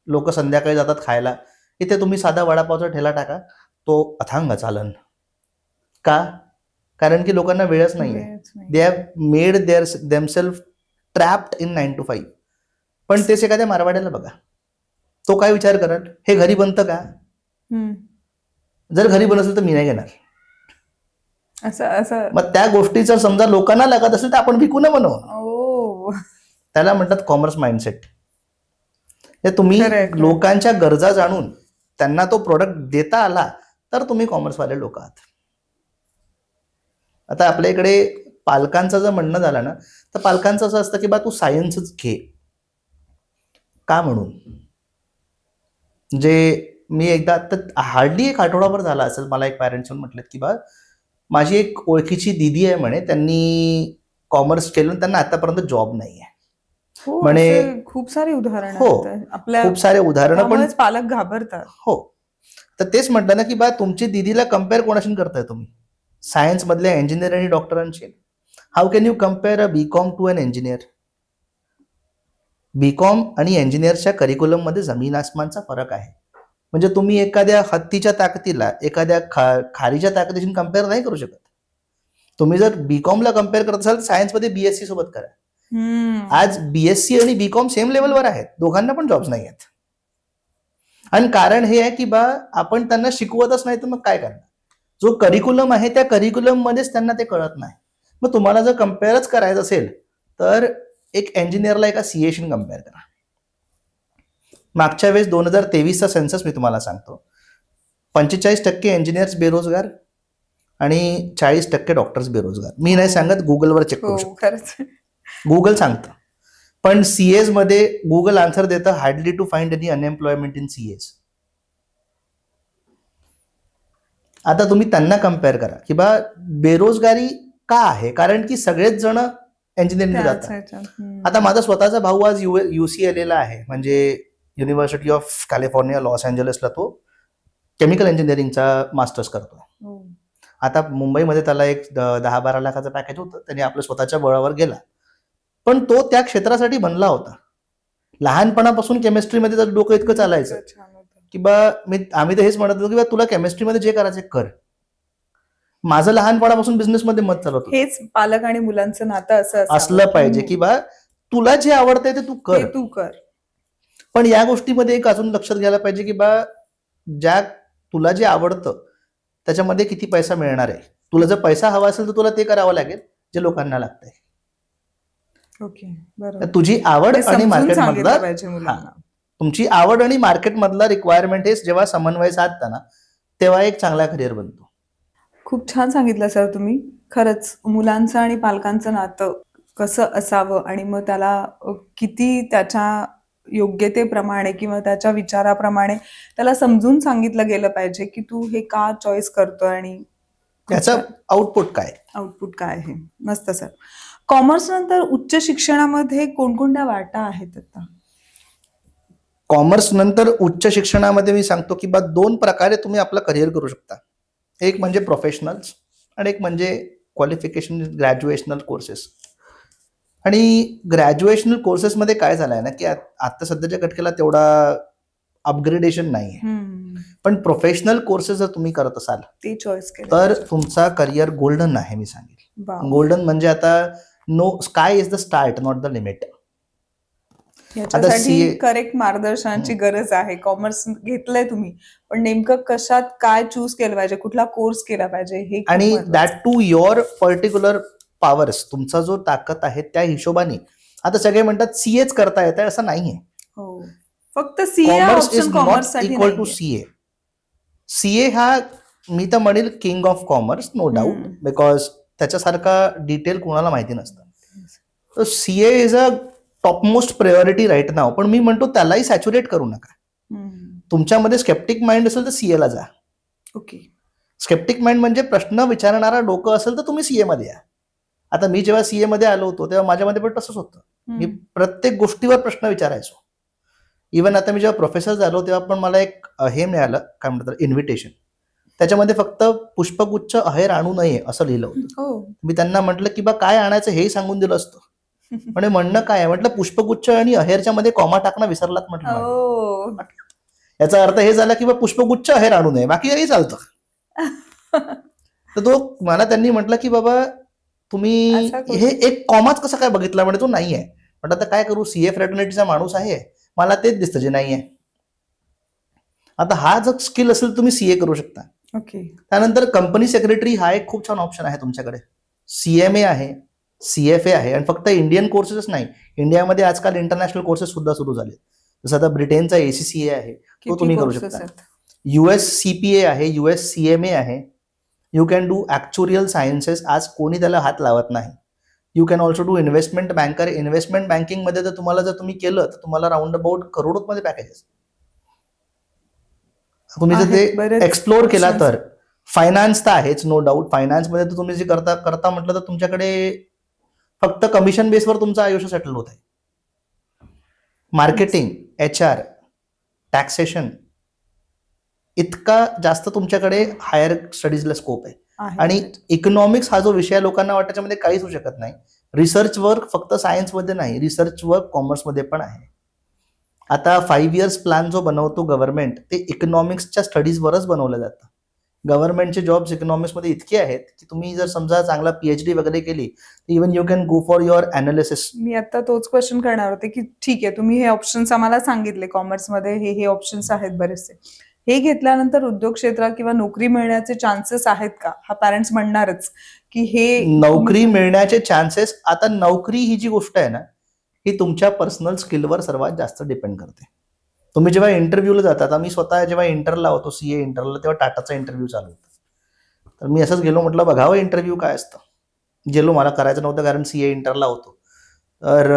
लोक संध्याकाळी जातात खायला, इथे तुम्ही साधा वडापावचा ठेला टाका, तो अथांग चालन. का? कारण की लोकांना वेळच नाहीये. वेळच नाही. They have made themselves trapped in 9 to 5. पण तेच एखाद्या मारवाड्याला बघा, तो काय विचार करेल, हे घरी बनतं का? हम्म. जर घरी बनत असेल तर मी नाही घेणार. असं असं मग त्या गोष्टीचं समजा लोकांना लागत असेल तर आपण विकू न बनवू. ओ त्याला म्हणतात कॉमर्स माइंडसेट. हे तुम्ही खरंय, खरंय. लोकांच्या गरजा जाणून त्यांना तो प्रोडक्ट देता आला तर तुम्ही कॉमर्सवाले लोक आहात. आता आपल्या इकडे पालकांचं जर म्हणणं झालं ना, तर पालकांचं असं असतं की बा तू सायन्सच घे. का म्हणून? जे मी एकदा आता हार्डली एक आठवडाभर झाला असेल, मला एक पॅरेंट्स येऊन म्हटलेत की बा माझी एक ओळखीची दिदी आहे म्हणे, त्यांनी कॉमर्स केलं, त्यांना आतापर्यंत जॉब नाही आहे हो, म्हणे. असे खूप सारे उदाहरण हो, आहेत आपल्या खूप सारे उदाहरणं. पण त्यामुळेच पालक घाबरतात. हो, तर तेच म्हटलं ना की बा तुमची दिदीला कम्पेअर कोणाशी करताय तुम्ही? सायन्स मधल्या इंजिनियर आणि डॉक्टरांशी. How can you compare a BCom to an engineer? BCom आणि इंजिनियरच्या करिक्युलम मध्ये जमीन आसमानचा फरक आहे. म्हणजे तुम्ही एखाद्या हत्तीच्या ताकदीला एखाद्या खारीच्या ताकदीशी कम्पेअर नाही करू शकत. तुम्ही जर बीकॉमला कम्पेअर करत असाल तर सायन्समध्ये बीएससी सोबत करा. आज बीएससी आणि बीकॉम सेम लेवलवर आहेत, दोघांना पण जॉब्स नाही आहेत. आणि कारण हे आहे की बा आपण त्यांना शिकवतच नाही, तर मग काय करणार? जो करिक्युलम आहे त्या करिक्युलम मध्येच त्यांना ते कळत नाही. मग तुम्हाला जर कम्पेअरच करायचं असेल तर एक इंजिनियरला एका सीएशी कम्पेअर करा. मागच्या वेळेस 2023चा सेन्सस मी तुम्हाला सांगतो, 45% इंजिनियर्स बेरोजगार आणि 40% डॉक्टर्स बेरोजगार. मी नाही सांगत, गुगलवर चेक करू हो शकतो, खरंच. गुगल सांगतं. पण सीएस मध्ये गुगल आन्सर देतं hardly to find any unemployment in CS. आता तुम्ही त्यांना कम्पेअर करा की बा बेरोजगारी का आहे? कारण की सगळेच जण इंजिनिअरिंग त्याच जातात. ह्याच्यात. आता माझा स्वतःचा भाऊ आज UCLA आहे, म्हणजे युनिव्हर्सिटी ऑफ कॅलिफोर्निया लॉस एंजलसला, तो केमिकल इंजिनिअरिंगचा मास्टर्स करतोय. हो. आता मुंबईमध्ये त्याला एक 10-12 लाखाचं पॅकेज होतं, त्याने आपल्या स्वतःच्या बळावर गेला. पण तो त्या क्षेत्रासाठी बनला होता. लहानपणापासून केमिस्ट्रीमध्ये त्याचं डोकं इतकं चालायचं छान होतं. की बा आम्ही तर हेच म्हणत होतो की बा तुला केमिस्ट्रीमध्ये जे करायचं कर. माझं लहानपणापासून बिझनेसमध्ये मत चालत होतं. हेच पालक आणि मुलांचं नातं असं असावं. असलं पाहिजे की बा तुला जे आवडतंय ते तू ते कर. तू कर. पण या गोष्टीमध्ये एक अजून लक्षात घ्यायला पाहिजे की बा ज्या तुला जे आवडतं त्याच्यामध्ये किती पैसा मिळणार आहे. तुला जर पैसा हवा असेल तर तुला ते करावं लागेल जे लोकांना लागतंय. ओके, बरोबर. तुझी आवड हे आणि समजून मार्केट सांगितलं मधला पाहिजे मुलांना. तुमची आवड आणि मार्केट मधला रिक्वायरमेंट हे जेव्हा समन्वय साधता ना, तेव्हा एक चांगला करिअर बनतो. खूप छान सांगितलं सर तुम्ही. खरंच मुलांचं आणि पालकांचं नातं कसं असावं आणि मग त्याला किती त्याच्या योग्यतेप्रमाणे किंवा त्याच्या विचाराप्रमाणे त्याला समजून सांगितलं गेलं पाहिजे की तू हे का चॉईस करतोय आणि त्याचा आउटपुट काय. आउटपुट काय आहे. मस्त सर. कॉमर्स नंतर उच्च शिक्षणामध्ये कोणकोणत्या वाटा आहेत आता? कॉमर्स नंतर उच्च शिक्षणामध्ये मी सांगतो की बा 2 प्रकारे तुम्ही आपलं करिअर करू शकता. एक म्हणजे प्रोफेशनल्स आणि एक म्हणजे क्वालिफिकेशन ग्रॅज्युएशनल कोर्सेस. आणि ग्रॅज्युएशनल कोर्सेसमध्ये काय झालंय ना की आता सध्याच्या घटकेला तेवढा अपग्रेडेशन नाहीये. पण प्रोफेशनल कोर्सेस जर तुम्ही करत असाल ते चॉईस केलं तर पाहिजे. तुमचा करिअर गोल्डन आहे. मी सांगेल वा. गोल्डन म्हणजे आता no sky is the start not the limit. याच्यासाठी करेक्ट मार्गदर्शनाची गरज आहे. कॉमर्स घेतलंय तुम्ही, पण नेमकं कशात काय चूज केलं पाहिजे, कुठला कोर्स केला पाहिजे हे खूप आणि महत्त्वाचं दॅट आहे. टू युअर पर्टिक्युलर पॉवर्स, तुमचा जो ताकद आहे त्या हिशोबाने. आता सगळे म्हणतात सीएच करता येत आहे, असं नाहीये. हो, फक्त CA commerce option is commerce not साठी इक्वल टू नाहीये. सीए. सीए हा मी तर म्हणेल king of commerce, no doubt, because त्याच्यासारखा डिटेल कोणाला माहिती नसतं. तर CA is a topmost priority right now. पण मी म्हणतो त्यालाही सॅच्युरेट करू नका. तुमच्यामध्ये स्केप्टिक माइंड असेल तर सीए ला जा. ओके. स्केप्टिक माइंड म्हणजे प्रश्न विचारणारा डोकं असेल तर तुम्ही सीए मध्ये या. आता मी जेव्हा सीए मध्ये आलो होतो तेव्हा माझ्यामध्ये पण तसंच होतं. मी प्रत्येक गोष्टीवर प्रश्न विचारायचो. इव्हन आता मी जेव्हा प्रोफेसर झालो तेव्हा पण मला एक हे मिळालं, काय म्हणतात, इन्व्हिटेशन. त्याच्यामध्ये फक्त पुष्पगुच्छ अहेर आणू नये असं लिहिलं होतं. मी त्यांना म्हटलं की बा काय आणायचं हे सांगून दिलं असतं. म्हणजे म्हणणं काय आहे, म्हटलं पुष्पगुच्छ आणि अहेरच्या मध्ये कॉमा टाकणं विसरलात म्हटलं. याचा अर्थ हे झाला की बा पुष्पगुच्छ अहेर आणू नये, बाकी काही चालतं. तर तो मला त्यांनी म्हटलं की बाबा तुम्ही हे एक कॉमाच कसा काय बघितला, म्हणजे तो नाही आहे. म्हटलं आता काय करू, सीए फ्रॅटर्निटीचा माणूस आहे, मला तेच दिसतं जे नाही आहे. आता हा जर स्किल असेल तुम्ही सीए करू शकता. त्यानंतर कंपनी सेक्रेटरी हा एक खूप छान ऑप्शन आहे तुमच्याकडे. सीएमए आहे, सीएफए आहे, आणि फक्त इंडियन कोर्सेसच नाही, इंडियामध्ये आजकाल इंटरनॅशनल कोर्सेस सुद्धा सुरू झाले. जसं आता ब्रिटनचा एसीसीए आहे, तो तुम्ही करू शकता. युएस सीपीए आहे, युएस सीएमए आहे. यू कॅन डू ऍक्च्युरियल सायन्सेस, आज कोणी त्याला हात लावत नाही. You can also do investment banker. Investment banking मध्ये जर तुम्ही केलं तर तुम्हाला राऊंड अबाउट करोडोत मध्ये पॅकेजेस. तुम्ही जर ते एक्सप्लोर केला तर. फायनान्स तर आहेच, नो डाऊट. फायनान्स मध्ये तर तुम्ही जे करता म्हटलं तर तुमच्याकडे फक्त कमिशन बेसवर तुमचं आयुष्य सेटल होत आहे. मार्केटिंग, HR, टॅक्सेशन, इतका जास्त तुमच्याकडे हायर स्टडीजला स्कोप आहे. आणि इकॉनॉमिक्स हा जो विषय लोकांना वाटतं त्याच्यामध्ये काहीच होऊ शकत नाही. रिसर्च वर्क फक्त सायन्समध्ये नाही, रिसर्च वर्क कॉमर्समध्ये पण आहे. आता 5 इयर्स प्लॅन जो बनवतो गव्हर्नमेंट, ते इकॉनॉमिक्सच्या स्टडीजवरच बनवलं जातं. गव्हर्नमेंटचे जॉब्स इकॉनॉमिक्समध्ये इतके आहेत की तुम्ही जर समजा चांगला PhD वगैरे केली, even you can go for your analysis. मी आता तोच क्वेश्चन करणार होते की ठीक आहे, तुम्ही हे ऑप्शन्स आम्हाला सांगितले, कॉमर्समध्ये हे ऑप्शन्स आहेत बरेचसे. हे घेतल्यानंतर उद्योग क्षेत्रात किंवा नोकरी मिळण्याचे चान्सेस आहेत का? हा पॅरेंट्स म्हणणारच की हे नोकरी मिळण्याचे चान्सेस. आता नोकरी ही जी गोष्ट आहे ना, ही तुमच्या पर्सनल स्किलवर सर्वात जास्त डिपेंड करते. तुम्ही जेव्हा इंटरव्ह्यूला जाता, आता मी स्वतः जेव्हा इंटरला होतो, सीए इंटरला, तेव्हा टाटाचा इंटरव्ह्यू चालू होता. तर मी असंच गेलो, म्हटलं बघावं इंटरव्ह्यू काय असतं. गेलो, मला करायचं नव्हतं कारण सीए इंटरला होतो. तर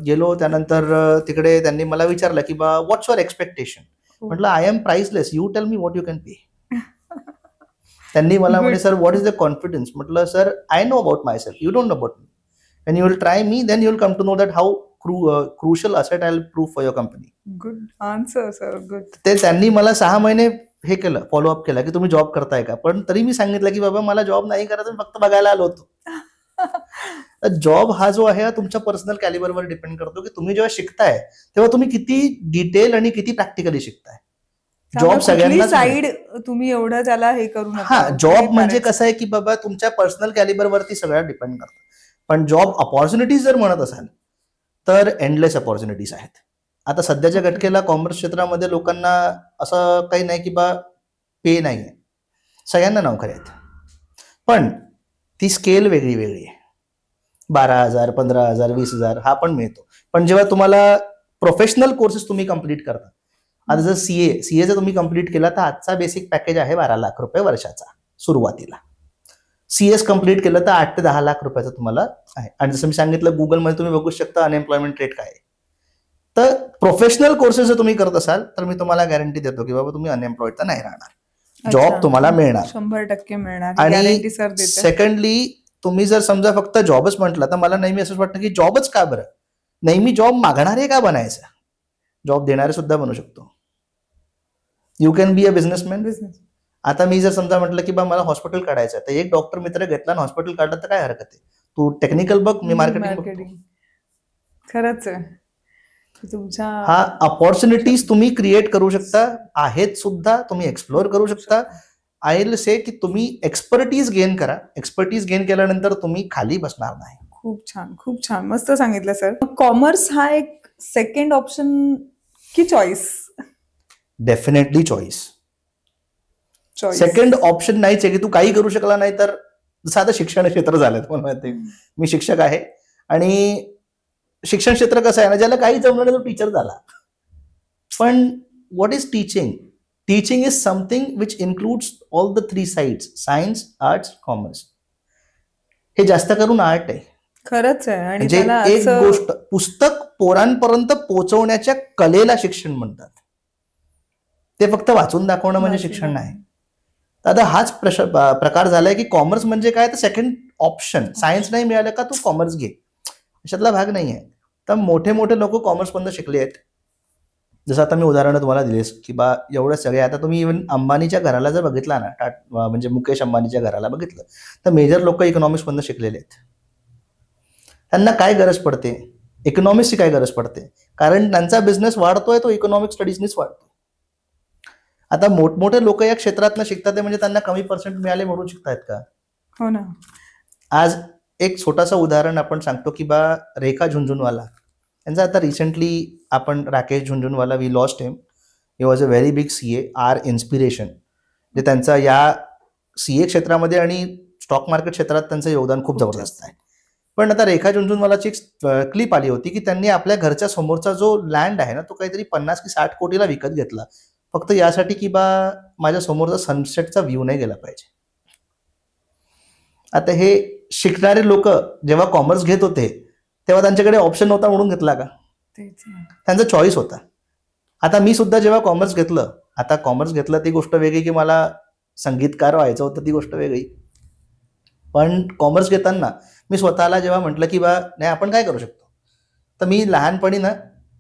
गेलो, त्यानंतर तिकडे त्यांनी मला विचारलं की बा व्हॉट्स युअर एक्सपेक्टेशन. म्हटलं I am priceless, you tell me what you can pay. त्यांनी मला म्हणे sir what is the confidence. म्हटलं sir I know about myself, you don't know about me. and you will try me, then you will come to know that how crucial asset I'll prove for your company. Good answer, sir. Good. ते त्यांनी मला 6 महिने हे केलं, follow up केला की तुम्ही job करताय का. पण तरी मी सांगितलं की बाबा मला जॉब नाही करायचं, फक्त बघायला आलो होतो. जॉब हा जो आहे तुमच्या पर्सनल कॅलिबरवर डिपेंड करतो की तुम्ही जेव्हा शिकताय तेव्हा तुम्ही किती डिटेल आणि किती प्रॅक्टिकली शिकताय. जॉब सगळ्यांना साइड तुम्ही एवढं त्याला हे करू नका. हा, जॉब म्हणजे कसं आहे की बाबा तुमच्या पर्सनल कॅलिबरवरती सगळं डिपेंड करतं. पण जॉब अपॉर्च्युनिटीज जर म्हणत असाल तर एंडलेस अपॉर्च्युनिटीज आहेत. आता सध्याच्या घटकेला कॉमर्स क्षेत्रामध्ये लोकांना असं काही नाही की बा पे नाही आहे, सगळ्यांना नोकऱ्या आहेत. पण ती स्केल वेगळी वेगळी आहे. 12,000, 15,000, 20,000 हा पण मिळतो. पण जेव्हा तुम्हाला प्रोफेशनल कोर्सेस तुम्ही कम्प्लीट करता, आता जर सीए जर तुम्ही कम्प्लीट केला तर आजचा बेसिक पॅकेज आहे 12 लाख रुपये वर्षाचा सुरुवातीला. CS कम्प्लीट केलं तर 8 ते 10 लाख रुपयाचं तुम्हाला आहे. आणि जसं मी सांगितलं, गुगलमध्ये तुम्ही बघू शकता अनएम्प्लॉयमेंट रेट काय आहे. तर प्रोफेशनल कोर्सेस जर तुम्ही करत असाल तर मी तुम्हाला गॅरंटी देतो की बाबा तुम्ही अनएम्प्लॉइड तर नाही राहणार, जॉब तुम्हाला मिळणार, 100% मिळणार. आणि सेकंडली तुम्ही जर समजा फक्त जॉबच म्हटलं तर मला नेहमी असंच वाटतं की जॉबच का बरं, नेहमी जॉब मागणारे का बनायचं, जॉब देणारे सुद्धा बनू शकतो. You can be a businessman. आता मी जर समजा म्हटलं की बा मला हॉस्पिटल काढायचं तर एक डॉक्टर मित्र घेतला आणि हॉस्पिटल काढलं तर काय हरकत आहे. तू टेक्निकल बघ, मी मार्केटिंग. खरंच आहे तुमच्या. हा, अपॉर्च्युनिटीज तुम्ही क्रिएट करू शकता, आहेत सुद्धा, तुम्ही एक्सप्लोर करू शकता. आय विल से की तुम्ही एक्सपर्टीज गेन करा. एक्सपर्टीज गेन केल्यानंतर तुम्ही खाली बसणार नाही. खूप छान, खूप छान, मस्त सांगितलं सर. कॉमर्स हा एक सेकंड ऑप्शन की choice? Definitely choice. Second option नाहीच आहे की तू काही करू शकला नाही तर. जसं आता शिक्षण क्षेत्र झालं, मला माहिती, मी शिक्षक आहे आणि शिक्षण क्षेत्र कसं आहे ना, ज्याला काही जमलं नाही तो टीचर झाला. पण what is teaching? Teaching is something which includes all the 3 sides, science, arts, commerce. हे जास्त करून आर्ट आहे. खरंच आहे. आणि एक गोष्ट, पुस्तक पोरांपर्यंत पोहोचवण्याच्या कलेला शिक्षण म्हणतात. ते फक्त वाचून दाखवणं म्हणजे शिक्षण नाही. तर आता हाच प्रकार झालाय की कॉमर्स म्हणजे काय, तर सेकंड ऑप्शन. सायन्स नाही मिळालं का तू कॉमर्स घे, अशातला भाग नाही आहे. तर मोठे मोठे लोक कॉमर्स मधून शिकले आहेत. जसं आता मी उदाहरण तुम्हाला दिलेस की बा एवढे सगळे, आता तुम्ही इव्हन अंबानीच्या घराला जर बघितला ना, म्हणजे मुकेश अंबानीच्या घराला बघितलं तर मेजर लोक इकॉनॉमिक्स मधून शिकलेले आहेत. त्यांना काय गरज पडते, इकॉनॉमिक्सची काय गरज पडते, कारण त्यांचा बिझनेस वाढतोय तो इकॉनॉमिक स्टडीजनीच वाढतोय. आता मोठमोठे लोक या क्षेत्रात शिकतात म्हणजे त्यांना कमी पर्सेंट मिळाले म्हणून शिकतायत का? हो ना. आज एक छोटासा उदाहरण आपण सांगतो की बा रेखा झुंझुनवाला यांचा आता रिसेंटली आपण Rakesh Jhunjhunwala we lost him. He was a very big CA, our inspiration. जे त्यांचा या सीए क्षेत्रामध्ये आणि स्टॉक मार्केट क्षेत्रात त्यांचं योगदान खूप जबरदस्त आहे. पण आता रेखा झुंझुनवालाची एक क्लिप आली होती की त्यांनी आपल्या घरच्या समोरचा जो लँड आहे ना, तो काहीतरी 50 की 60 कोटीला विकत घेतला, फक्त यासाठी की बा माझ्या समोरचा सनसेटचा व्ह्यू नाही गेला पाहिजे. आता हे शिकणारे लोक जेव्हा कॉमर्स घेत होते तेव्हा त्यांच्याकडे ऑप्शन नव्हता म्हणून घेतला का? त्यांचा चॉईस होता. आता मी सुद्धा जेव्हा कॉमर्स घेतलं, आता कॉमर्स घेतलं ती गोष्ट वेगळी की मला संगीतकार व्हायचं होतं ती गोष्ट वेगळी. पण कॉमर्स घेताना मी स्वतःला जेव्हा म्हटलं की बा नाही आपण काय करू शकतो, तर मी लहानपणी ना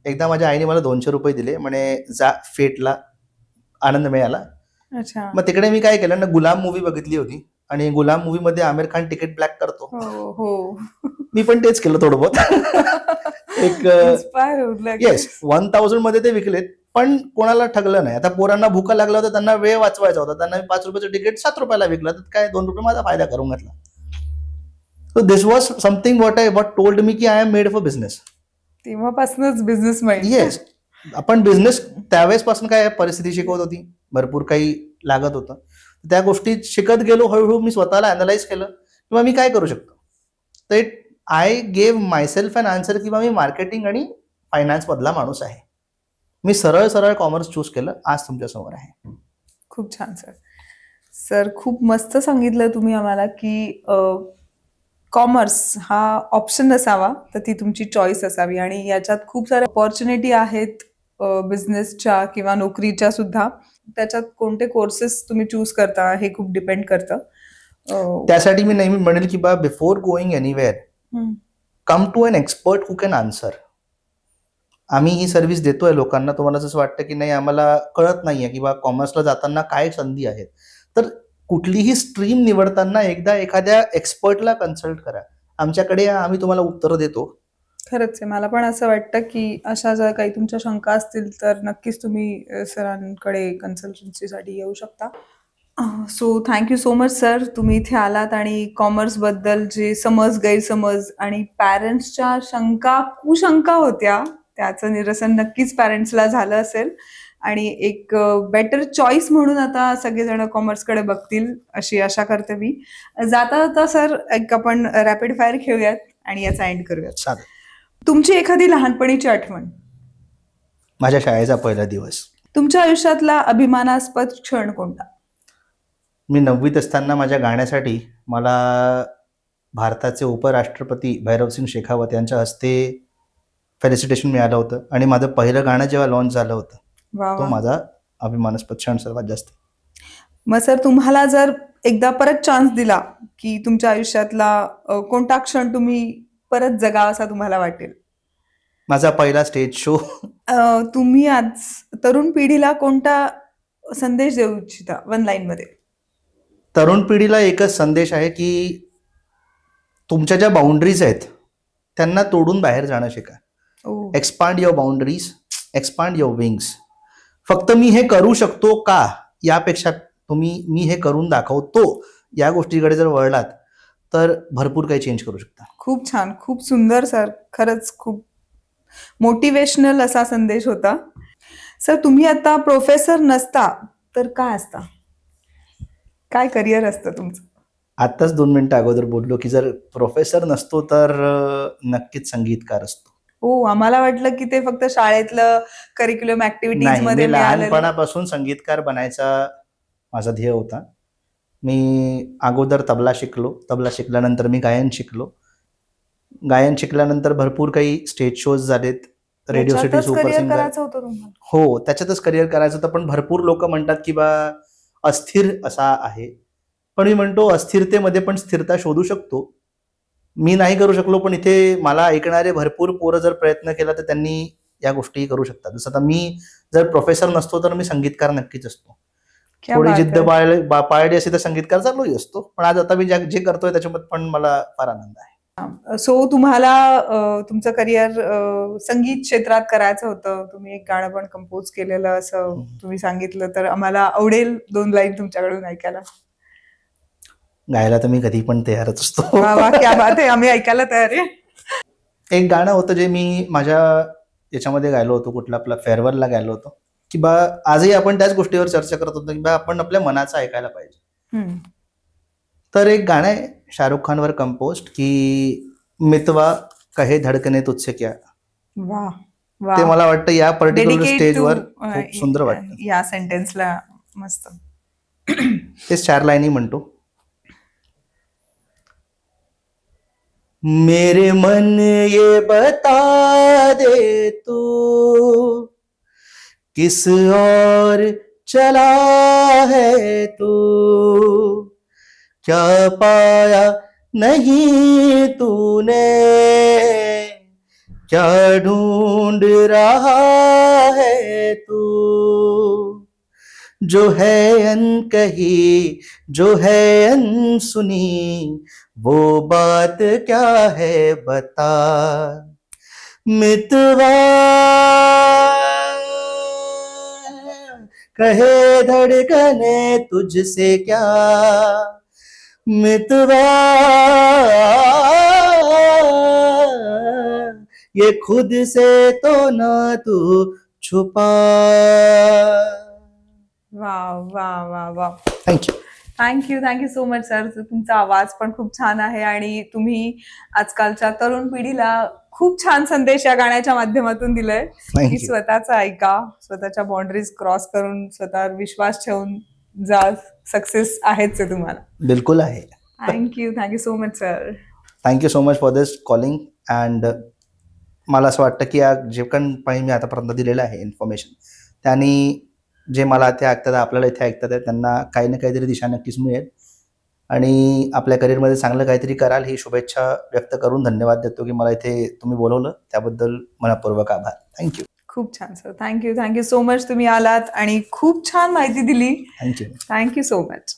एकदा माझ्या आईने मला 200 रुपये दिले, म्हणे जा फेटला आनंद मिळाला. अच्छा. मग तिकडे मी काय केलं ना, गुलाम मूवी बघितली होती आणि गुलाम मूवी मध्ये आमिर खान तिकीट ब्लॅक करतो. हो. मी पण तेच केलं थोडं बहुत. एक येस 1000 मध्ये ते विकलेत, पण कोणाला ठगलं नाही. आता पोरांना भूका लागला होता, त्यांना वेळ वाचवायचा होता, त्यांना 5 रुपयाचं तिकीट 7 रुपयाला विकलं, तर काय 2 रुपये माझा फायदा करून घेतला. So this was something what told me की I am made for business. तेव्हापासूनच बिझनेस माइंड. येस, आपण बिझनेस त्यावेळेस पासून काय परिस्थिती शिकवत होती, भरपूर काही लागत होतं, त्या गोष्टी शिकत गेलो. हळूहळू मी स्वतःला अनालाइज केलं किंवा मी काय करू शकतो. तर I gave myself an answer किंवा मी मार्केटिंग आणि फायनान्स मधला माणूस आहे. मी सरळ सरळ कॉमर्स चूज केलं, आज तुमच्या समोर आहे. खूप छान सर. सर खूप मस्त सांगितलं तुम्ही आम्हाला की कॉमर्स हा ऑप्शन नसावा, तर ती तुमची चॉईस असावी आणि याच्यात खूप साऱ्या अपॉर्च्युनिटी आहेत बिझनेसच्या किंवा नोकरीच्या सुद्धा. त्याच्यात कोणते कोर्सेस तुम्ही चूज करता हे खूप डिपेंड करतं. त्यासाठी मी नेहमी म्हणेल की बा before going anywhere come to an expert who can answer. आम्ही ही सर्व्हिस देतोय लोकांना. तुम्हाला जसं वाटतं की नाही आम्हाला कळत नाहीये की बा कॉमर्सला जाताना काय संधी आहेत, तर कुठलीही स्ट्रीम निवडताना एकदा एखाद्या एक्सपर्टला कन्सल्ट करा. आमच्याकडे आम्ही तुम्हाला उत्तर देतो. खरंच आहे. मला पण असं वाटतं की अशा जर काही तुमच्या शंका असतील तर नक्कीच तुम्ही सरांकडे कन्सल्टन्सीसाठी येऊ शकता. So thank you so much sir, तुम्ही इथे आलात आणि कॉमर्सबद्दल जे समज गैरसमज आणि पॅरेंट्सच्या शंका कुशंका होत्या त्याचं निरसन नक्कीच पॅरेंट्सला झालं असेल आणि एक बेटर चॉईस म्हणून आता सगळेजण कॉमर्सकडे बघतील अशी आशा करते मी. जाता जाता सर एक आपण रॅपिड फायर खेळूयात आणि याचा एंड करूयात. तुमची एखादी लहानपणीची आठवण. माझ्या शाळेचा पहिला दिवस. तुमच्या आयुष्यातला अभिमानास्पद क्षण कोणता. मी 9वीत असताना माझ्या गाण्यासाठी मला भारताचे उपराष्ट्रपती भैरवसिंग शेखावत यांच्या हस्ते फेलिसिटेशन मिळालं होतं आणि माझं पहिलं गाणं जेव्हा लॉन्च झालं होतं तो माझा अभिमानास्पद क्षण सर्वात जास्त. मग सर तुम्हाला जर एकदा परत चान्स दिला की तुमच्या आयुष्यातला कोणता क्षण तुम्ही परत जगावासा तुम्हाला वाटेल. माझा पहिला स्टेज शो. तुम्ही आज तरुण पिढीला कोणता संदेश देऊ इच्छिता 1 लाईन मध्ये. तरुण पिढीला एकच संदेश आहे की तुमच्या ज्या बाउंड्रीज आहेत त्यांना तोडून बाहेर जाणं शिका. Expand your boundaries, expand your wings. फक्त मी हे करू शकतो का यापेक्षा तुम्ही मी हे करून दाखवतो या गोष्टीकडे जर वळलात तर भरपूर काही चेंज करू शकता. खूप छान, खूप सुंदर सर. खरंच खूप मोटिवेशनल असा संदेश होता. सर तुम्ही आता प्रोफेसर नसता तर काय असता, काय करिअर असतं तुमचं. आताच 2 मिनिटं अगोदर बोललो की जर प्रोफेसर नसतो तर नक्कीच संगीतकार असतो. हो, आम्हाला वाटलं की ते फक्त शाळेतलं करिक्युलम ऍक्टिव्हिटीज मध्ये. लहानपणापासून संगीतकार बनायचा माझा ध्येय होता. मी अगोदर तबला शिकलो, तबला शिकल्यानंतर मी गायन शिकलो, गायन शिकल्यानंतर भरपूर काही स्टेज शोज झालेत, रेडिओ सिटी सुपर सिंगर. करायचं होतं तुम्हाला. हो, त्याच्यातच करिअर करायचं होतं. पण भरपूर लोक म्हणतात की बा अस्थिर असा आहे. पण मी म्हणतो अस्थिरतेमध्ये पण स्थिरता शोधू शकतो. मी नाही करू शकलो, पण इथे मला ऐकणारे भरपूर पोरं जर प्रयत्न केला तर त्यांनी या गोष्टी करू शकतात. जसं आता मी जर प्रोफेसर नसतो तर मी संगीतकार नक्कीच असतो. क्या थोडी बात जिद्द है. पाळली असते तर संगीतकार चालूही असतो. पण आज आता मी जे करतोय त्याच्यामध्ये पण मला फार आनंद आहे. सो तुम्हाला तुमचं करिअर संगीत क्षेत्रात करायचं होतं. तुम्ही एक गाणं पण कंपोज केलेलं असं तुम्ही सांगितलं, तर आम्हाला आवडेल 2 लाईन तुमच्याकडून ऐकायला. गायला तर मी कधी पण तयारच असतो. वा वा, क्या बात आहे. आम्ही ऐकायला तयार आहे. एक गाणं होतं जे मी माझ्या याच्यामध्ये गायलो होतो, कुठला आपला फेअरवेलला गायलो होतो, की बा आजही आपण त्याच गोष्टीवर चर्चा करत होतो की बा आपण आपल्या मनाचं ऐकायला पाहिजे. तर एक गाणं आहे शाहरुख खानवर कंपोस्ट की मितवा कहे धडकने तुझसे क्या. वा ते वा, मला वाटतं या पर्टिक्युलर डेडिकेट स्टेजवर टू खूप सुंदर वाटतं. या सेंटेन्सला. मस्त. तेच 4 लाईनी म्हणतो. मेरे मन ये बता दे तू किस और चला है तू, क्या पाया नहीं तूने, क्या ढूंढ रहा है तू, जो है अनकही जो है अनसुनी वो बात क्या है बता. मितवा कहे धड़कने तुझसे क्या, मितवा ये खुद से तो ना तू छुपा. वा वा वा वा. Thank you. Thank you so much sir. तुमचा आवाज पण खूप छान आहे आणि तुम्ही आजकालच्या तरुण पिढीला खूप छान संदेश या गाण्याच्या माध्यमातून दिलाय की स्वतःचा ऐका, स्वतःच्या बाउंड्रीज क्रॉस करून स्वतःवर विश्वास ठेवून जा. सक्सेस आहेच आहे तुम्हाला. बिलकुल आहे. Thank you so much sir. Thank you so much for this calling. And मला असं वाटतं की जे काही मी आतापर्यंत दिलेलं आहे इन्फॉर्मेशन, त्यांनी जे मला इथे ऐकतात, आपल्याला इथे ऐकतात, त्यांना काही ना काहीतरी दिशा नक्कीच मिळेल आणि आपल्या करिअरमध्ये चांगलं काहीतरी कराल ही शुभेच्छा व्यक्त करून धन्यवाद देतो की मला इथे तुम्ही बोलवलं, त्याबद्दल मनपूर्वक आभार. थँक्यू. खूप छान सर. Thank you so much. तुम्ही आलात आणि खूप छान माहिती दिली. Thank you so much.